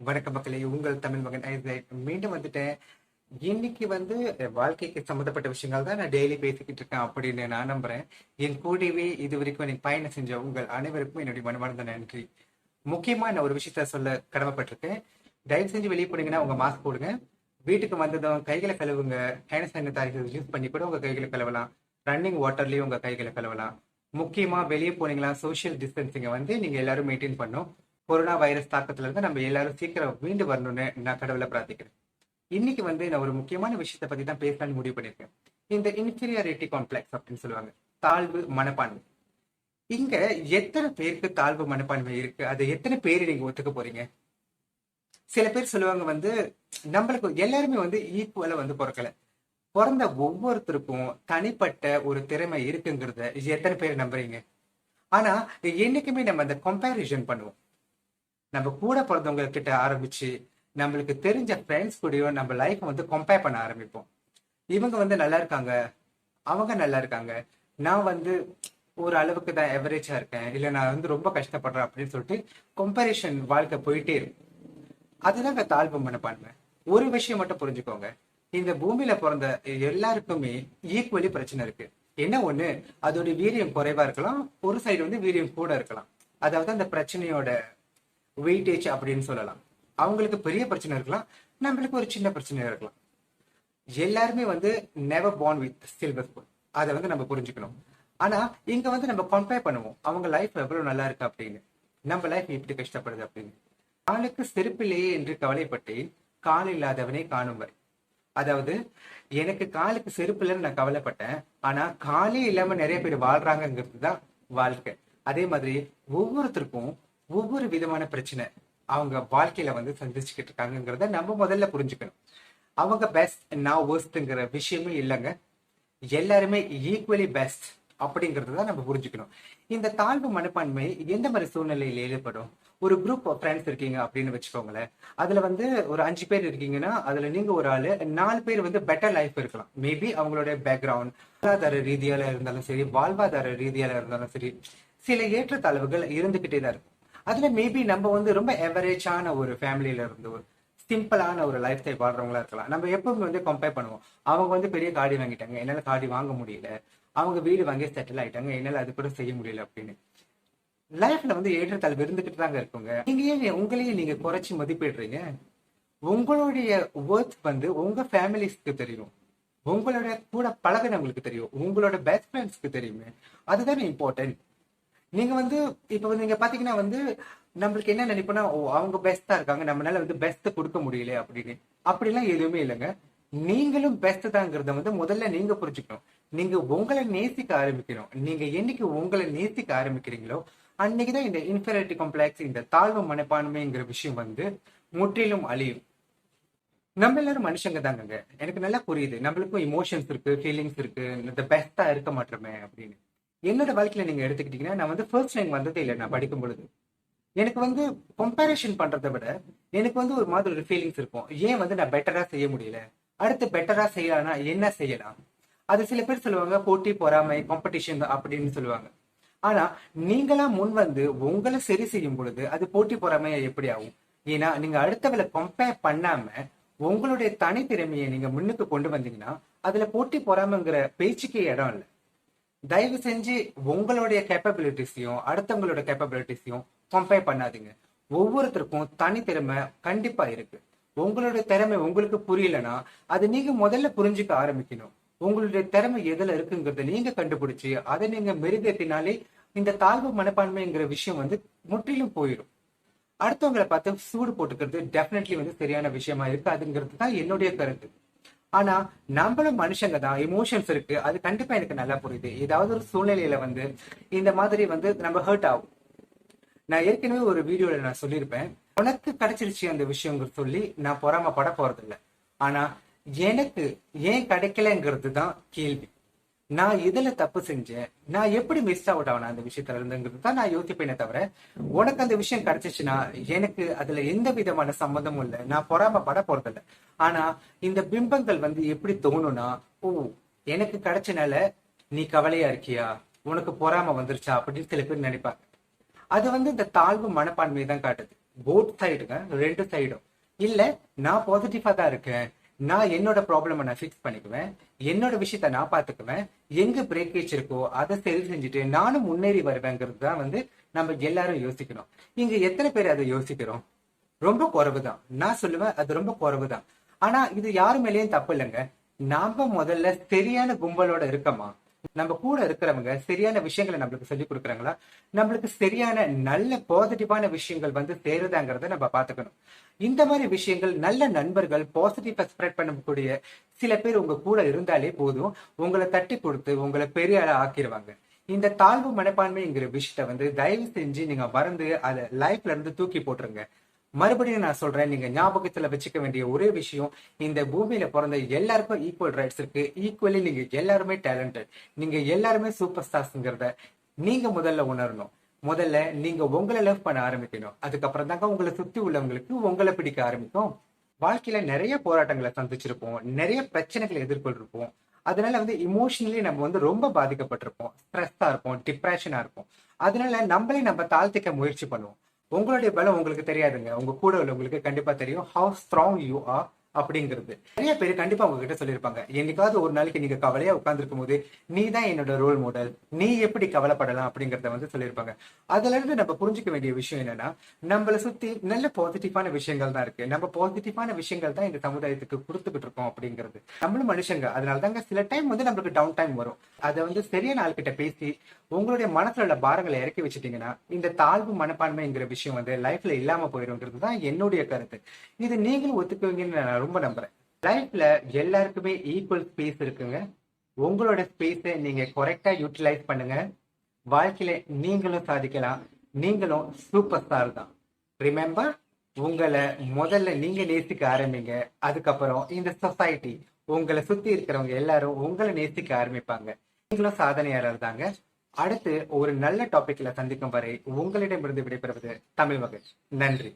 வணக்க மக்களே, உங்கள் தமிழ் மகன் ஐசக் மீண்டும் வந்துட்டேன். இன்னைக்கு வாழ்க்கைக்கு சம்மந்தப்பட்ட விஷயங்கள் தான் நான் டெய்லி பேசிக்கிட்டு இருக்கேன் அப்படின்னு நான் நம்புறேன். என் கூடவே இது வரைக்கும் எனக்கு பயணம் செஞ்ச உங்கள் அனைவருக்கும் என்னுடைய மனமார்ந்த நன்றி. முக்கியமா நான் ஒரு விஷயத்த சொல்ல கடமைப்பட்டிருக்கேன். தயவு செஞ்சு வெளியே போனீங்கன்னா உங்க மாஸ்க் போடுங்க. வீட்டுக்கு வந்ததும் கைகளை கழுவுங்க. ஹேண்ட் சானிடைசர் யூஸ் பண்ணி கூட உங்க கைகளை கழுவலாம். ரன்னிங் வாட்டர்லயும் உங்க கைகளை கழுவலாம். முக்கியமா வெளியே போனீங்களா சோசியல் டிஸ்டன்சிங்கை நீங்க எல்லாரும் மெயின்டைன் பண்ணும். கொரோனா வைரஸ் தாக்கத்துல இருந்து நம்ம எல்லாரும் சீக்கிரம் மீண்டு வரணும்னு நான் கடவுளை பிரார்த்திக்கிறேன். இன்னைக்கு நான் ஒரு முக்கியமான விஷயத்தை பத்தி தான் பேசலாம்னு முடிவு பண்ணிருக்கேன். இந்த இன்ஃபீரியாரிட்டி காம்ப்ளெக்ஸ் அப்படின்னு சொல்லுவாங்க, தாழ்வு மனப்பான்மை. இங்க எத்தனை பேருக்கு தாழ்வு மனப்பான்மை இருக்கு? அதை எத்தனை பேர் நீங்க ஒத்துக்க போறீங்க? சில பேர் சொல்லுவாங்க நம்மளுக்கு எல்லாருமே ஈக்குவலா பிறக்கல. பிறந்த ஒவ்வொருத்தருக்கும் தனிப்பட்ட ஒரு திறமை இருக்குங்கிறத எத்தனை பேர் நம்புறீங்க? ஆனா என்னைக்குமே நம்ம அந்த கம்பேரிசன் பண்ணுவோம். நம்ம கூட பிறந்தவங்க கிட்ட ஆரம்பிச்சு நம்மளுக்கு தெரிஞ்ச ஃப்ரெண்ட்ஸ் கூடயும் நம்ம லைஃப் கம்பேர் பண்ண ஆரம்பிப்போம். இவங்க நல்லா இருக்காங்க, அவங்க நல்லா இருக்காங்க, நான் ஒரு அளவுக்கு தான் எவரேஜா இருக்கேன், இல்ல நான் ரொம்ப கஷ்டப்படுறேன் அப்படின்னு சொல்லிட்டு கம்பேரிஷன் வாழ்க்கை போயிட்டே இருக்கும். அதுதாங்க தாழ்வு மனப்பான்மை. ஒரு விஷயம் மட்டும் புரிஞ்சுக்கோங்க, இந்த பூமியில பிறந்த எல்லாருக்குமே ஈக்குவலி பிரச்சனை இருக்கு. என்ன ஒண்ணு, அதோட வீரியம் குறைவா இருக்கலாம், ஒரு சைடு வீரியம் கூட இருக்கலாம். அதாவது அந்த பிரச்சனையோட வெயிட்டேஜ் அப்படின்னு சொல்லலாம். அவங்களுக்கு பெரிய பிரச்சனை இருக்கலாம், நம்மளுக்கு ஒரு சின்ன பிரச்சனை இருக்கலாம். எல்லாருமே never born with silver spoon. அதை நம்ம புரிஞ்சுக்கணும். ஆனா இங்க நம்ம கம்பேர் பண்ணுவோம், அவங்க லைஃப் எவ்வளவு நல்லா இருக்கு அப்படின்னு, நம்ம லைஃப் எப்படி கஷ்டப்படுது அப்படின்னு. காலுக்கு செருப்பில்லையே என்று கவலைப்பட்டேன், கால் இல்லாதவனே காணும் வரை. அதாவது எனக்கு காலுக்கு செருப்பு இல்லைன்னு நான் கவலைப்பட்டேன், ஆனா காலே இல்லாம நிறைய பேர் வாழ்றாங்கிறது தான் வாழ்க்கை. அதே மாதிரி ஒவ்வொருத்தருக்கும் ஒவ்வொரு விதமான பிரச்சனை அவங்க வாழ்க்கையில சந்திச்சுக்கிட்டு இருக்காங்கிறத நம்ம முதல்ல புரிஞ்சுக்கணும். அவங்க பெஸ்ட், நான் worstங்கிற விஷயமே இல்லைங்க. எல்லாருமே ஈக்குவலி பெஸ்ட் அப்படிங்கறத தான் நம்ம புரிஞ்சுக்கணும். இந்த தாழ்வு மனப்பான்மை எந்த மாதிரி சூழ்நிலையில் ஏற்படும்? ஒரு குரூப் ஆஃப் ஃப்ரெண்ட்ஸ் இருக்கீங்க அப்படின்னு வச்சுக்கோங்களேன். அதுல ஒரு 5 பேர் இருக்கீங்கன்னா அதுல நீங்க ஒரு ஆளு, 4 பேர் பெட்டர் லைஃப் இருக்கலாம். மேபி அவங்களுடைய பேக்ரவுண்ட் பொருளாதார ரீதியால இருந்தாலும் சரி, வாழ்வாதார ரீதியால இருந்தாலும் சரி, சில ஏற்றத்தாழ்வுகள் இருந்துகிட்டே தான் இருக்கும். அதுல மேபி நம்ம ரொம்ப எவரேஜான ஒரு ஃபேமிலியில இருந்து ஒரு சிம்பிளான ஒரு லைஃப் ஸ்டைல் வாழ்றவங்களா இருக்கலாம். நம்ம எப்பவுமே கம்பேர் பண்ணுவோம். அவங்க பெரிய காடி வாங்கிட்டாங்க, என்னால காடி வாங்க முடியல. அவங்க வீடு வாங்கி செட்டில் ஆயிட்டாங்க, என்னால அது கூட செய்ய முடியல அப்படின்னு. லைஃப்ல ஏற்றத்தாழ்வு இருந்துகிட்டு தாங்க இருக்குங்க. நீங்க ஏன் உங்களையே நீங்க குறைச்சி மதிப்பிடுறீங்க? உங்களுடைய ஒர்த் உங்க ஃபேமிலிஸ்க்கு தெரியும், உங்களோட கூட பழகினவங்களுக்கு தெரியும், உங்களோட பெஸ்ட் ஃப்ரெண்ட்ஸ்க்கு தெரியுமே. அதுதானே இம்பார்ட்டன்ட். நீங்க இப்ப நீங்க பாத்தீங்கன்னா நம்மளுக்கு என்ன நினைப்போம்னா, ஓ அவங்க பெஸ்டா இருக்காங்க, நம்மளால பெஸ்ட் கொடுக்க முடியல அப்படின்னு. அப்படிலாம் எதுவுமே இல்லைங்க. நீங்களும் பெஸ்ட் தாங்கிறத முதல்ல நீங்க புரிஞ்சுக்கணும். நீங்க உங்களை நேசிக்க ஆரம்பிக்கணும். நீங்க என்னைக்கு உங்களை நேசிக்க ஆரம்பிக்கிறீங்களோ அன்னைக்குதான் இந்த இன்ஃபீரியாரிட்டி காம்ப்ளெக்ஸ், இந்த தாழ்வு மனப்பான்மைங்கிற விஷயம் முற்றிலும் அழியும். நம்ம எல்லாரும் மனுஷங்க தாங்க. எனக்கு நல்லா புரியுது, நம்மளுக்கும் இமோஷன்ஸ் இருக்கு, ஃபீலிங்ஸ் இருக்கு, இந்த பெஸ்டா இருக்க மாட்டோமே அப்படின்னு. என்னோட வாழ்க்கையில நீங்க எடுத்துக்கிட்டீங்கன்னா, நான் ஃபர்ஸ்ட் டைம் வந்ததே இல்லை. நான் படிக்கும் பொழுது எனக்கு கம்பேரிஷன் பண்றதை விட எனக்கு ஒரு மாதிரி ஒரு ஃபீலிங்ஸ் இருக்கும். ஏன் நான் பெட்டரா செய்ய முடியல, அடுத்து பெட்டரா செய்யலாம்னா என்ன செய்யலாம். அது சில பேர் சொல்லுவாங்க போட்டி பொறாமை காம்படிஷன் அப்படின்னு சொல்லுவாங்க. ஆனா நீங்களா முன் உங்களை சரி செய்யும் பொழுது அது போட்டி பொறாமையா எப்படி ஆகும்? ஏன்னா நீங்க அடுத்தவளை கம்பேர் பண்ணாம உங்களுடைய தனித்திறமையை நீங்க முன்னுக்கு கொண்டு வந்தீங்கன்னா அதுல போட்டி பொறாமைங்கிற பேச்சுக்கே இடம் இல்லை. தயவு செஞ்சு உங்களுடைய கேப்பபிலிட்டிஸையும் அடுத்தவங்களோட கேப்பபிலிட்டிஸையும் கம்பேர் பண்ணாதீங்க. ஒவ்வொருத்தருக்கும் தனித்திறமை கண்டிப்பா இருக்கு. உங்களுடைய திறமை உங்களுக்கு புரியலன்னா அது நீங்க முதல்ல புரிஞ்சுக்க ஆரம்பிக்கணும். உங்களுடைய திறமை எதுல இருக்குங்கிறத நீங்க கண்டுபிடிச்சு அதை நீங்க மெருகேத்தினாலே இந்த தாழ்வு மனப்பான்மைங்கிற விஷயம் முற்றிலும் போயிடும். அடுத்தவங்களை பார்த்து சூடு போட்டுக்கிறது டெஃபினெட்லி சரியான விஷயமா இருக்காதுங்கிறது தான் என்னுடைய கருத்து. ஆனா நம்மளும் மனுஷங்க தான், எமோஷன்ஸ் இருக்கு, அது கண்டிப்பா எனக்கு நல்லா புரியுது. ஏதாவது ஒரு சூழ்நிலையில இந்த மாதிரி நம்ம ஹர்ட் ஆகும். நான் ஏற்கனவே ஒரு வீடியோல நான் சொல்லியிருப்பேன், உனக்கு கிடைச்சிருச்சு அந்த விஷயம் சொல்லி நான் பொறாமப்பட போறது இல்லை. ஆனா எனக்கு ஏன் கிடைக்கலங்கிறது தான் கேள்வி. நான் இதுல தப்பு செஞ்சேன், நான் எப்படி மிஸ் அவுட் ஆகணும் அந்த விஷயத்துல இருந்துங்கிறது தான் நான் யோசிப்பேனே தவிர, உனக்கு அந்த விஷயம் கிடைச்சிச்சுன்னா எனக்கு அதுல எந்த விதமான சம்மந்தமும் இல்லை, நான் பொறாமப்பட போறதில்லை. ஆனா இந்த பிம்பங்கள் எப்படி தோணும்னா, ஓ எனக்கு கிடைச்சனால நீ கவலையா இருக்கியா, உனக்கு பொறாம வந்துருச்சா அப்படின்னு சில பேர் நினைப்பாங்க. அது இந்த தாழ்வு மனப்பான்மையை தான் காட்டுது. போத் சைடுங்க, ரெண்டு சைடும். இல்ல நான் பாசிட்டிவா தான் இருக்கேன், நான் என்னோட ப்ராப்ளமை நான் ஃபிக்ஸ் பண்ணிக்குவேன், என்னோட விஷயத்த நான் பாத்துக்குவேன், எங்க பிரேக்கேஜ் இருக்கோ அதை சரி செஞ்சுட்டு நானும் முன்னேறி வருவேங்கிறது தான் வந்து நம்ம எல்லாரும் யோசிக்கணும். இங்க எத்தனை பேர் அதை யோசிக்கிறோம்? ரொம்ப குறைவுதான். நான் சொல்லுவேன் அது ரொம்ப குறைவுதான். ஆனா இது யாரு மேலேயும் தப்பு இல்லைங்க. நாம முதல்ல சரியான கும்பலோட இருக்கமா, நம்ம கூட இருக்கிறவங்க சரியான விஷயங்களை நம்மளுக்கு சொல்லி கொடுக்குறாங்களா, நம்மளுக்கு சரியான நல்ல பாசிட்டிவான விஷயங்கள் வந்து சேருதாங்கிறத நம்ம பாத்துக்கணும். இந்த மாதிரி விஷயங்கள், நல்ல நண்பர்கள், பாசிட்டிவா ஸ்ப்ரெட் பண்ணக்கூடிய சில பேர் உங்க கூட இருந்தாலே போதும், உங்களை தட்டி கொடுத்து உங்களை பெரிய ஆளா ஆக்கிடுவாங்க. இந்த தாழ்வு மனப்பான்மைங்கிற விஷயத்த வந்து தயவு செஞ்சு நீங்க மறந்து அதை லைஃப்ல இருந்து தூக்கி போட்டுருங்க. மறுபடியும் நான் சொல்றேன், நீங்க ஞாபகத்துல வச்சுக்க வேண்டிய ஒரே விஷயம், இந்த பூமியில பிறந்த எல்லாருக்கும் ஈக்குவல் ரைட்ஸ் இருக்கு. ஈக்குவலி நீங்க எல்லாருமே டேலண்டட், நீங்க எல்லாருமே சூப்பர் ஸ்டார்ஸ்ங்கிறத நீங்க முதல்ல உணரணும். முதல்ல நீங்க உங்களை லவ் பண்ண ஆரம்பிக்கணும். அதுக்கப்புறம் தாங்க உங்களை சுத்தி உள்ளவங்களுக்கு உங்களை பிடிக்க ஆரம்பிக்கும். வாழ்க்கையில நிறைய போராட்டங்களை சந்திச்சிருப்போம், நிறைய பிரச்சனைகளை எதிர்கொண்டிருப்போம். அதனால வந்து இமோஷனலி நம்ம வந்து ரொம்ப பாதிக்கப்பட்டிருப்போம், ஸ்ட்ரெஸ்ஸா இருப்போம், டிப்ரெஷனா இருப்போம். அதனால நம்மளே நம்ம தாழ்த்திக்க முயற்சி பண்ணுவோம். உங்களுடைய பலம் உங்களுக்கு தெரியாதுங்க, உங்க கூட உள்ளவங்களுக்கு கண்டிப்பா தெரியும். ஹவு ஸ்ட்ராங் யூ ஆர் அப்படிங்கிறது நிறைய பேர் கண்டிப்பா உங்ககிட்ட சொல்லியிருப்பாங்க. என்னைக்காவது ஒரு நாளைக்கு நீங்க கவலையா உட்கார்ந்துருக்கும் போது, நீ தான் என்னோட ரோல் மாடல், நீ எப்படி கவலைப்படலாம் அப்படிங்கறத வந்து சொல்லியிருப்பாங்க. அதுல இருந்து நம்ம புரிஞ்சுக்க வேண்டிய விஷயம் என்னன்னா, நம்மளை சுத்தி நல்ல பாசிட்டிவான விஷயங்கள் தான் இருக்கு. நம்ம பாசிட்டிவான விஷயங்கள் தான் இந்த சமுதாயத்துக்கு கொடுத்துக்கிட்டு இருக்கோம் அப்படிங்கிறது. நம்மளும் மனுஷங்க, அதனாலதாங்க சில டைம் வந்து நம்மளுக்கு டவுன் டைம் வரும். அதை வந்து சரியான ஆள்கிட்ட பேசி உங்களுடைய மனசுல உள்ள பாரங்களை இறக்கி வச்சுட்டீங்கன்னா, இந்த தாழ்வு மனப்பான்மைங்கிற விஷயம் வந்து லைஃப்ல இல்லாம போயிருங்கிறது தான் என்னுடைய கருத்து. இது நீங்களும் ஒத்துக்குவீங்கன்னு நான் ரொம்ப நம்புறேன். லைஃப்ல எல்லாருக்குமே ஈக்குவல் ஸ்பேஸ் இருக்குங்க. உங்களோட ஸ்பேஸை நீங்க கரெக்டா யூட்டிலைஸ் பண்ணுங்க. வாழ்க்கையில நீங்களும் சாதிக்கலாம். நீங்களும் சூப்பர் ஸ்டார் தான். ரிமெம்பர், உங்களை முதல்ல நீங்க நேசிக்க ஆரம்பிங்க. அதுக்கப்புறம் இந்த சொசைட்டி, உங்களை சுத்தி இருக்கிறவங்க எல்லாரும் உங்களை நேசிக்க ஆரம்பிப்பாங்க. நீங்களும் சாதனையாளர் தாங்க. அடுத்து ஒரு நல்ல டாபிக்ல சந்திக்கும் வரை உங்களிடமிருந்து விடைபெறுவது தமிழ் மகன். நன்றி.